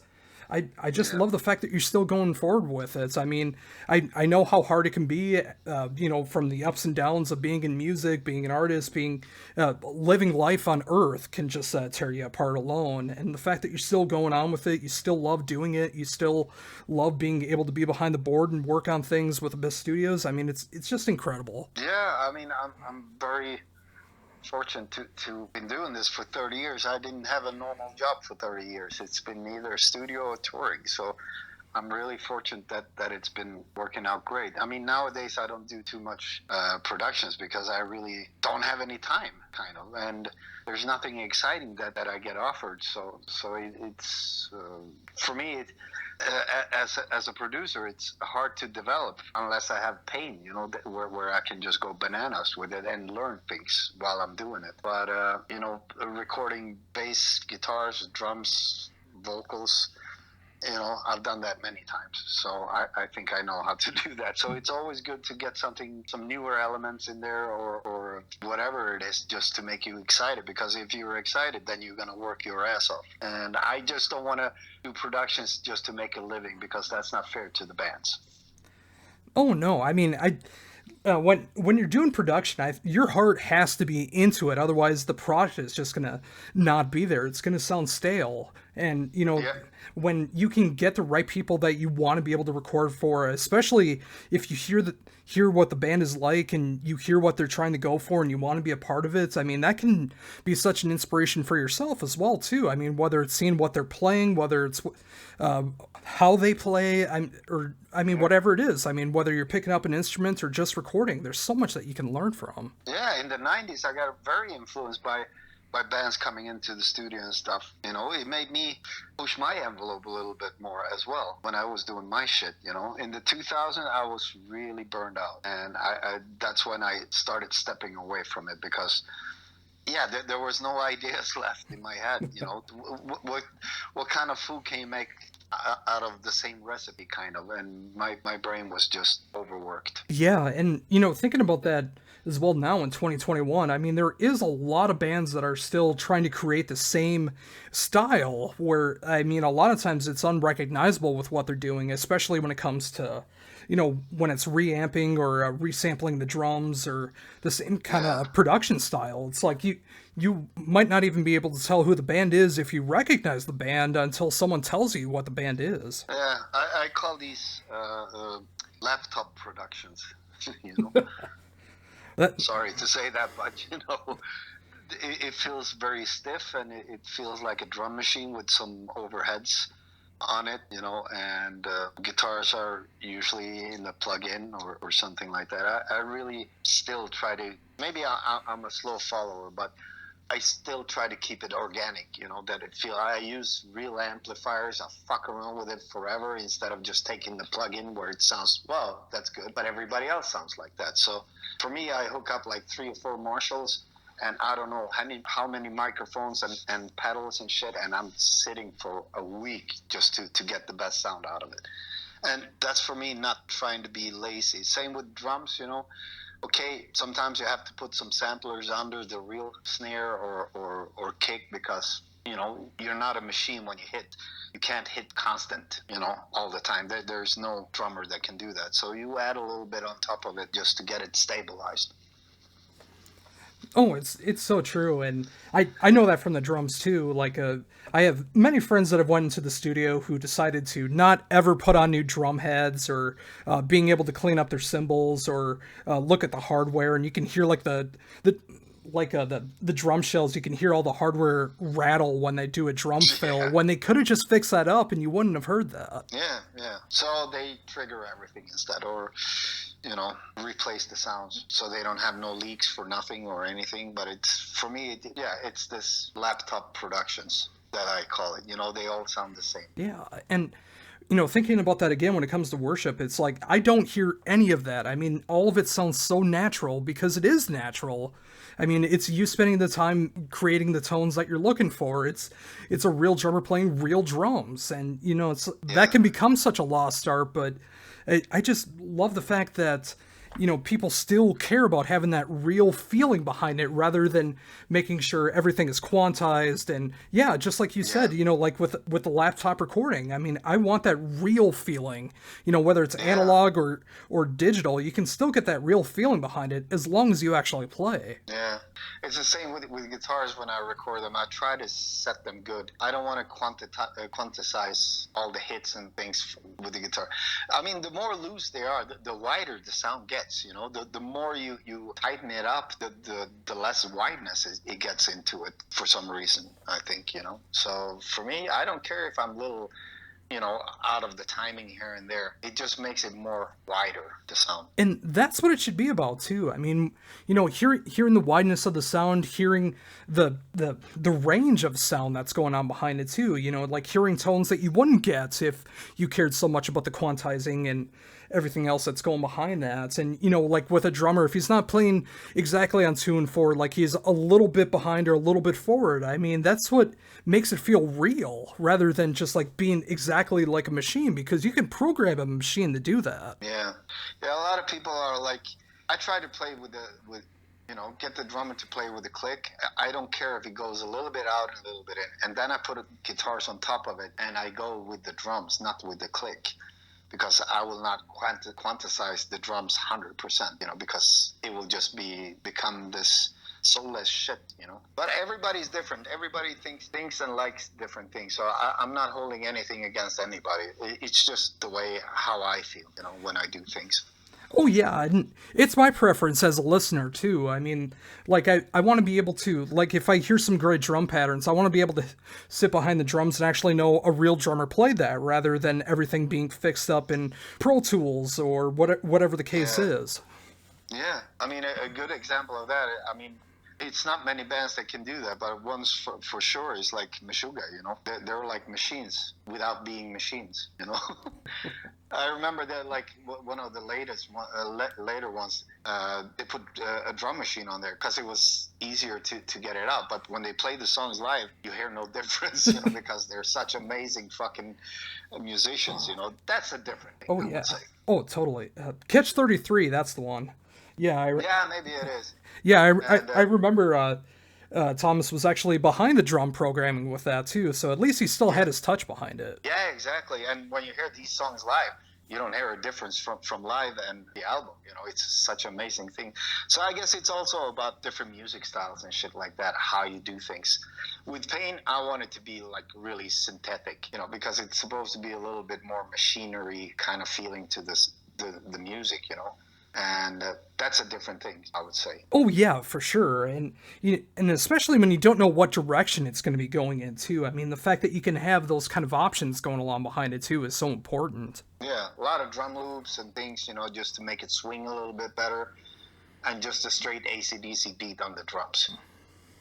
I just love the fact that you're still going forward with it. I mean, I know how hard it can be, from the ups and downs of being in music, being an artist, living life on Earth can just tear you apart alone. And the fact that you're still going on with it, you still love doing it, you still love being able to be behind the board and work on things with Abyss Studios. I mean, it's just incredible. Yeah, I mean, I'm very fortunate to been doing this for 30 years. I didn't have a normal job for 30 years. It's been either studio or touring. So I'm really fortunate that it's been working out great. I mean, nowadays I don't do too much productions because I really don't have any time, kind of. And there's nothing exciting that I get offered. So it's for me, as a producer, it's hard to develop unless I have pain, where I can just go bananas with it and learn things while I'm doing it. But, recording bass, guitars, drums, vocals, I've done that many times. So I think I know how to do that. So it's always good to get some newer elements in there or whatever it is, just to make you excited. Because if you're excited, then you're going to work your ass off. And I just don't want to do productions just to make a living, because that's not fair to the bands. Oh, no. I mean, when you're doing production, your heart has to be into it. Otherwise, the product is just gonna not be there. It's gonna sound stale. And when you can get the right people that you want to be able to record for, especially if you hear what the band is like and you hear what they're trying to go for and you want to be a part of it, I mean, that can be such an inspiration for yourself as well too. I mean, whether it's seeing what they're playing, whether it's how they play, whatever it is. I mean, whether you're picking up an instrument or just recording, there's so much that you can learn from. Yeah, in the 90s, I got very influenced by bands coming into the studio and stuff. It made me push my envelope a little bit more as well when I was doing my shit. In the 2000s, I was really burned out, and I that's when I started stepping away from it, because there was no ideas left in my head. What kind of food can you make out of the same recipe, kind of, and my brain was just overworked. Yeah, and thinking about that as well now in 2021, I mean, there is a lot of bands that are still trying to create the same style where, I mean, a lot of times it's unrecognizable with what they're doing, especially when it comes to, when it's reamping or resampling the drums or the same kind Yeah. of production style. It's like you might not even be able to tell who the band is if you recognize the band until someone tells you what the band is. Yeah, I call these laptop productions. You know, That sorry to say that, but it feels very stiff, and it feels like a drum machine with some overheads on it. And guitars are usually in the plug-in or something like that. I really still try to. Maybe I'm a slow follower, but I still try to keep it organic, that it feel. I use real amplifiers. I fuck around with it forever instead of just taking the plug-in where it sounds, well, that's good, but everybody else sounds like that. So for me, I hook up like 3 or 4 Marshalls, and I don't know how many microphones and pedals and shit, and I'm sitting for a week just to get the best sound out of it. And that's for me, not trying to be lazy. Same with drums, Okay, sometimes you have to put some samplers under the real snare or kick because, you're not a machine when you hit. You can't hit constant, all the time. There's no drummer that can do that. So you add a little bit on top of it just to get it stabilized. Oh, it's so true, and I know that from the drums too. Like, I have many friends that have went into the studio who decided to not ever put on new drum heads or being able to clean up their cymbals or look at the hardware, and you can hear like the drum shells. You can hear all the hardware rattle when they do a drum fill. Yeah. When they could have just fixed that up, and you wouldn't have heard that. Yeah, yeah. So they trigger everything instead, or replace the sounds so they don't have no leaks for nothing or anything. But it's for me, it's this laptop productions that I call it. They all sound the same. Yeah, and thinking about that again when it comes to worship, it's like I don't hear any of that. I mean, all of it sounds so natural because it is natural. I mean, it's you spending the time creating the tones that you're looking for. It's a real drummer playing real drums, and that can become such a lost art. But I just love the fact that people still care about having that real feeling behind it rather than making sure everything is quantized. And yeah, just like you said, like with the laptop recording, I mean, I want that real feeling, whether it's analog or digital, you can still get that real feeling behind it as long as you actually play. Yeah, it's the same with guitars. When I record them, I try to set them good. I don't want to quantize all the hits and things with the guitar. I mean, the more loose they are, the wider the sound gets. The more you tighten it up, the less wideness it gets into it for some reason, I think. So for me, I don't care if I'm little, out of the timing here and there. It just makes it more wider, the sound. And that's what it should be about too. I mean, hearing the wideness of the sound, hearing the range of sound that's going on behind it too. Like hearing tones that you wouldn't get if you cared so much about the quantizing and everything else that's going behind that. And like with a drummer, if he's not playing exactly on tune for, like he's a little bit behind or a little bit forward, I mean, that's what makes it feel real rather than just like being exactly like a machine, because you can program a machine to do that. Yeah, a lot of people are like, I try to play with get the drummer to play with the click. I don't care if it goes a little bit out and a little bit in, and then I put guitars on top of it, and I go with the drums, not with the click, because I will not quantize the drums 100%, because it will just become this soulless shit, But everybody's different. Everybody thinks and likes different things. So I'm not holding anything against anybody. It's just the way how I feel, when I do things. Oh yeah, and it's my preference as a listener too. I mean, like I want to be able to, like if I hear some great drum patterns, I want to be able to sit behind the drums and actually know a real drummer played that rather than everything being fixed up in Pro Tools or whatever the case is. Yeah, I mean, a good example of that, I mean, it's not many bands that can do that, but ones for sure is like Meshuggah, you know. They're like machines without being machines, you know. I remember that, like, one of the later ones, they put a drum machine on there because it was easier to get it out. But when they play the songs live, you hear no difference, you know, because they're such amazing fucking musicians, you know. That's a different thing, Oh I yeah. would say. Oh totally. Catch 33. That's the one. Yeah. Yeah, maybe it is. Yeah. And I remember. Thomas was actually behind the drum programming with that too, so at least he still yeah, had his touch behind it. yeah, exactly. And when you hear these songs live, you don't hear a difference from live and the album. You know, it's such an amazing thing. So I guess it's also about different music styles and shit like that, how you do things. With Pain, I want it to be like really synthetic, you know, because it's supposed to be a little bit more machinery kind of feeling to the music, you know. And that's a different thing, I would say. Oh yeah, for sure, and especially when you don't know what direction it's going to be going into. I mean, the fact that you can have those kind of options going along behind it too is so important. Yeah, a lot of drum loops and things, you know, just to make it swing a little bit better, and just a straight AC/DC beat on the drums.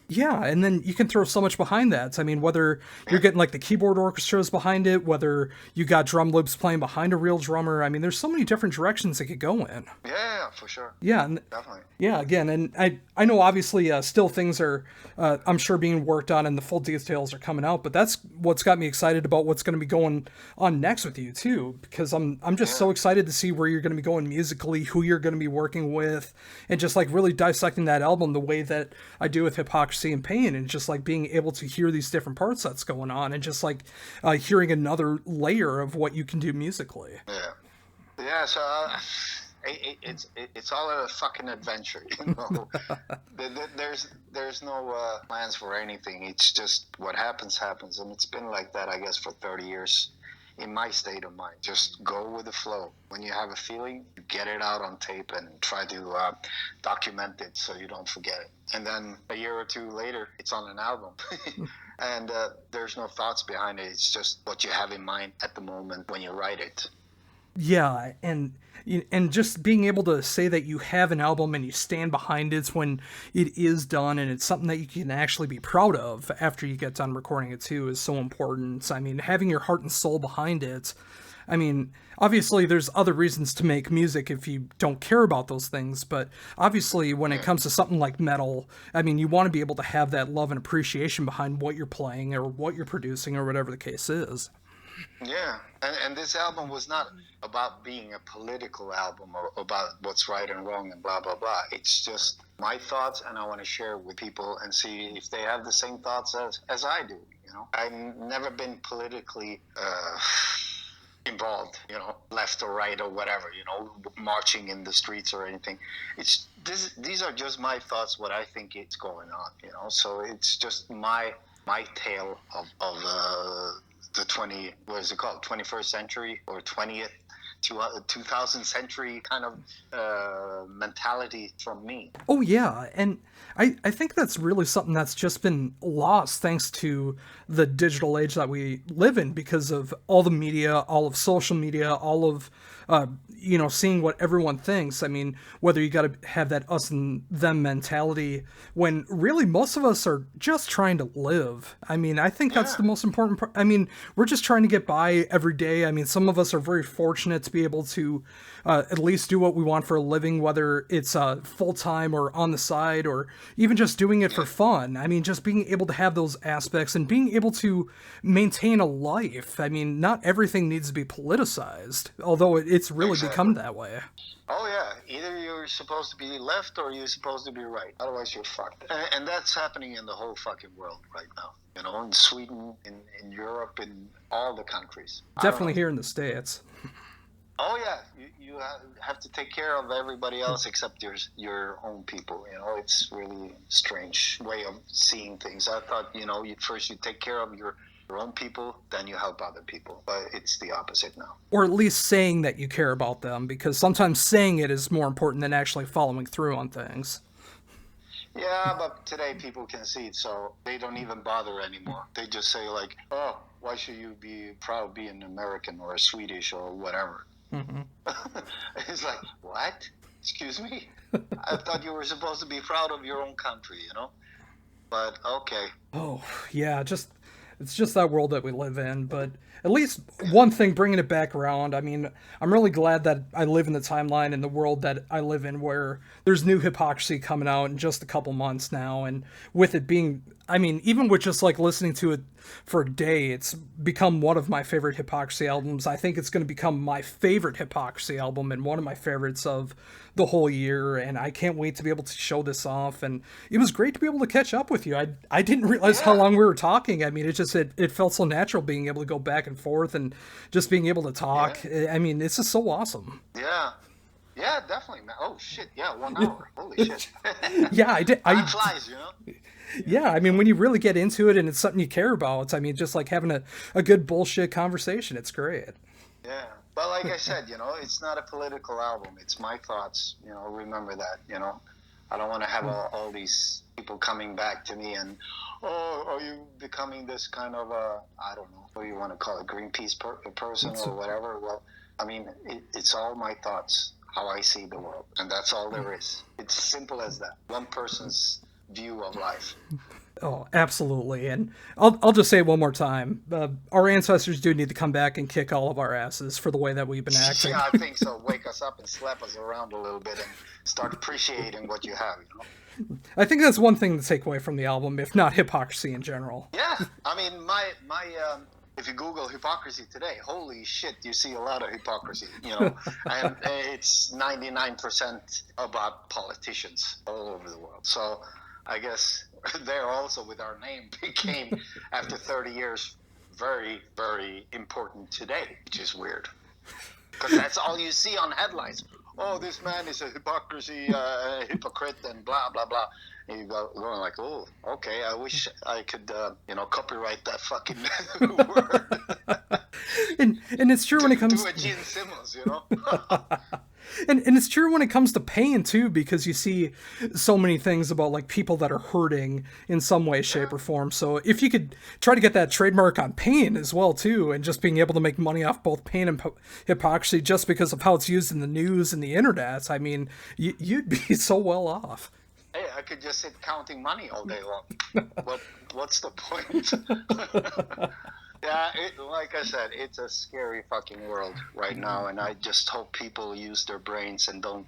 Yeah, and then you can throw so much behind that. I mean, whether you're getting like the keyboard orchestras behind it, whether you got drum loops playing behind a real drummer. I mean, there's so many different directions it could go in. Yeah, for sure. Yeah, and Definitely. yeah, again, and I know obviously still things are I'm sure being worked on and the full details are coming out, but that's what's got me excited about what's going to be going on next with you too, because I'm just so excited to see where you're going to be going musically, who you're going to be working with, and just like really dissecting that album the way that I do with Hypocrisy and Pain, and just like being able to hear these different parts that's going on, and just like hearing another layer of what you can do musically. Yeah. Yeah, so it's all a fucking adventure, you know. There's no plans for anything. It's just what happens, and it's been like that, I guess, for 30 years. In my state of mind, just go with the flow. When you have a feeling, you get it out on tape and try to document it so you don't forget it. And then a year or two later, it's on an album. And there's no thoughts behind it. It's just what you have in mind at the moment when you write it. Yeah, and just being able to say that you have an album and you stand behind it when it is done, and it's something that you can actually be proud of after you get done recording it too is so important. I mean, having your heart and soul behind it. I mean, obviously there's other reasons to make music if you don't care about those things, but obviously when it comes to something like metal, I mean, you want to be able to have that love and appreciation behind what you're playing or what you're producing or whatever the case is. Yeah, and this album was not about being a political album or about what's right and wrong and blah, blah, blah. It's just my thoughts, and I want to share with people and see if they have the same thoughts as I do, you know. I've never been politically involved, you know, left or right or whatever, you know, marching in the streets or anything. These are just my thoughts, what I think is going on, you know. So it's just my tale of the 21st century or 2000 century kind of mentality from me. Oh yeah, and I think that's really something that's just been lost thanks to the digital age that we live in, because of all the media, all of social media, all of seeing what everyone thinks. I mean, whether you got to have that us and them mentality when really most of us are just trying to live. I mean, I think that's the most important part. I mean, we're just trying to get by every day. I mean, some of us are very fortunate to be able to at least do what we want for a living, whether it's full-time or on the side or even just doing it for fun. I mean, just being able to have those aspects and being able to maintain a life. I mean, not everything needs to be politicized, although it's really become that way. Oh yeah, either you're supposed to be left or you're supposed to be right. Otherwise, you're fucked. And that's happening in the whole fucking world right now. You know, in Sweden, in Europe, in all the countries. Definitely here in the States. Oh yeah, you have to take care of everybody else except your own people. You know, it's really strange way of seeing things. I thought, you know, first you take care of your own people, then you help other people. But it's the opposite now. Or at least saying that you care about them, because sometimes saying it is more important than actually following through on things. Yeah, but today people can see it, so they don't even bother anymore. They just say like, oh, why should you be proud of being American or Swedish or whatever? Mm-hmm. It's like, what? Excuse me. I thought you were supposed to be proud of your own country, you know. But okay. Oh, yeah, just it's just that world that we live in, but at least one thing bringing it back around. I mean, I'm really glad that I live in the timeline in the world that I live in where there's new Hypocrisy coming out in just a couple months now, and with it being, I mean, even with just like listening to it for a day, it's become one of my favorite Hypocrisy albums. I think it's going to become my favorite Hypocrisy album and one of my favorites of the whole year, and I can't wait to be able to show this off. And it was great to be able to catch up with you. I didn't realize how Yeah. long we were talking. I mean, it felt so natural being able to go back and forth and just being able to talk. Yeah. I mean, it's just so awesome. Yeah. Yeah, definitely, man. Oh shit, yeah, 1 hour. Holy shit. Yeah, I did. Time flies, you know? Yeah, I mean, when you really get into it and it's something you care about, I mean, just like having a good bullshit conversation, it's great. Yeah. But like I said, you know, it's not a political album. It's my thoughts. You know, remember that, you know. I don't want to have all these people coming back to me and, oh, are you becoming this kind of a, I don't know, what do you want to call it, Greenpeace person or whatever? Well, I mean, it's all my thoughts, how I see the world. And that's all there is. It's simple as that. One person's view of life. Oh, absolutely. And I'll just say it one more time. Our ancestors do need to come back and kick all of our asses for the way that we've been acting. Yeah, I think so. Wake us up and slap us around a little bit and start appreciating what you have, you know? I think that's one thing to take away from the album, if not Hypocrisy in general. Yeah, I mean, if you Google hypocrisy today, holy shit, you see a lot of hypocrisy, you know, and it's 99% about politicians all over the world. So I guess there also with our name became, after 30 years, very, very important today, which is weird. Because that's all you see on headlines. Oh, this man is a hypocrite, and blah, blah, blah. And you go going like, oh, okay, I wish I could, copyright that fucking word. And it's true when it comes Do a Gene Simmons, you know? and it's true when it comes to pain too, because you see so many things about like people that are hurting in some way, shape, or form. So if you could try to get that trademark on pain as well too, and just being able to make money off both pain and hypocrisy just because of how it's used in the news and the internet, I mean, you'd be so well off. Hey, I could just sit counting money all day long. What's the point? Yeah, like I said, it's a scary fucking world right now, and I just hope people use their brains and don't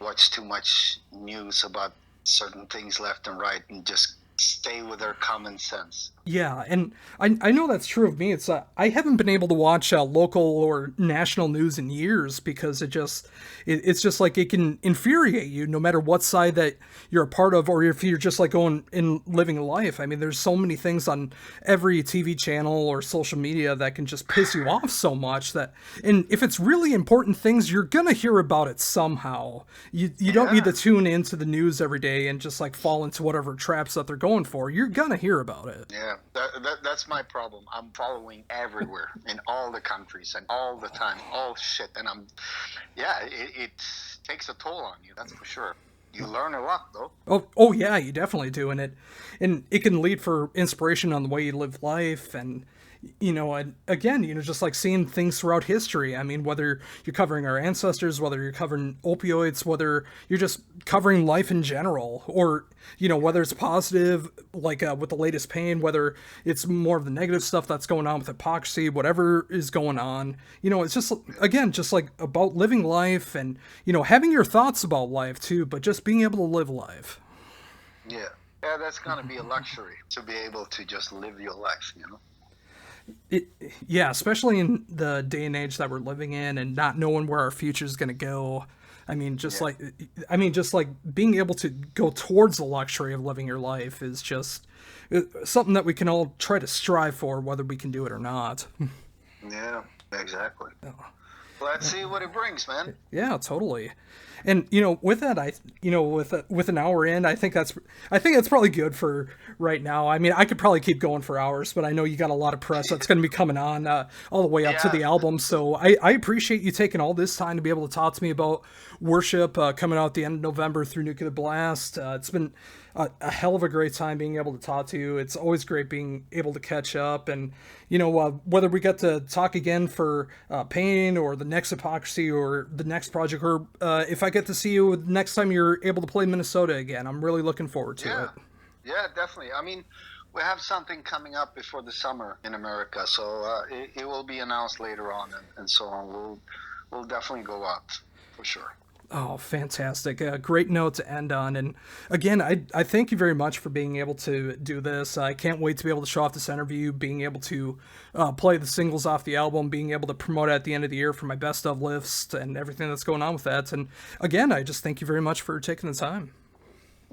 watch too much news about certain things left and right, and just stay with their common sense. Yeah, and I know that's true of me. It's I haven't been able to watch local or national news in years because it's just like it can infuriate you no matter what side that you're a part of, or if you're just like going and living life. I mean, there's so many things on every TV channel or social media that can just piss you off so much that, and if it's really important things, you're gonna hear about it somehow. You don't need to tune into the news every day and just like fall into whatever traps that they're going for. You're gonna hear about it. Yeah, that's my problem. I'm following everywhere in all the countries and all the time, all shit, and it takes a toll on you. That's for sure. You learn a lot though. Oh yeah, you definitely do, and it can lead for inspiration on the way you live life, and and again, just like seeing things throughout history. I mean, whether you're covering our ancestors, whether you're covering opioids, whether you're just covering life in general, or whether it's positive, like with the latest pain, whether it's more of the negative stuff that's going on with hypocrisy, whatever is going on, it's just, again, just like about living life and, having your thoughts about life too, but just being able to live life. Yeah. Yeah, that's gonna be a luxury to be able to just live your life, Yeah, especially in the day and age that we're living in and not knowing where our future is going to go. I mean, just like being able to go towards the luxury of living your life is just something that we can all try to strive for, whether we can do it or not. Yeah, exactly. Let's see what it brings, man. Yeah, totally. And with that, with an hour in, I think that's probably good for right now. I mean, I could probably keep going for hours, but I know you got a lot of press that's going to be coming on all the way up to the album. So I appreciate you taking all this time to be able to talk to me about Worship coming out at the end of November through Nuclear Blast. It's been a hell of a great time being able to talk to you. It's always great being able to catch up, and whether we get to talk again for Pain or the next Hypocrisy or the next project, or if I get get to see you next time you're able to play Minnesota again. I'm really looking forward to it. Yeah, definitely. I mean, we have something coming up before the summer in America, so it will be announced later on, and so on. We'll definitely go out for sure. Oh, fantastic. Great note to end on. And again, I thank you very much for being able to do this. I can't wait to be able to show off this interview, being able to play the singles off the album, being able to promote it at the end of the year for my best of list and everything that's going on with that. And again, I just thank you very much for taking the time.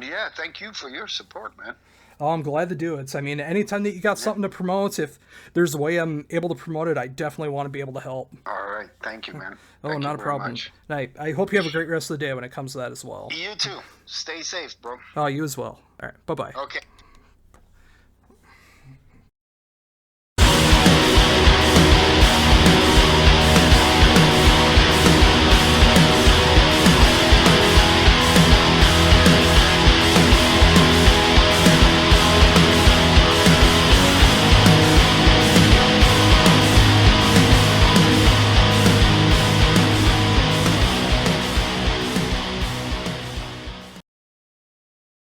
Yeah, thank you for your support, man. Oh, I'm glad to do it. I mean, anytime that you got something to promote, if there's a way I'm able to promote it, I definitely want to be able to help. All right. Thank you, man. Oh, not a problem. I hope you have a great rest of the day when it comes to that as well. You too. Stay safe, bro. Oh, you as well. All right. Bye-bye. Okay.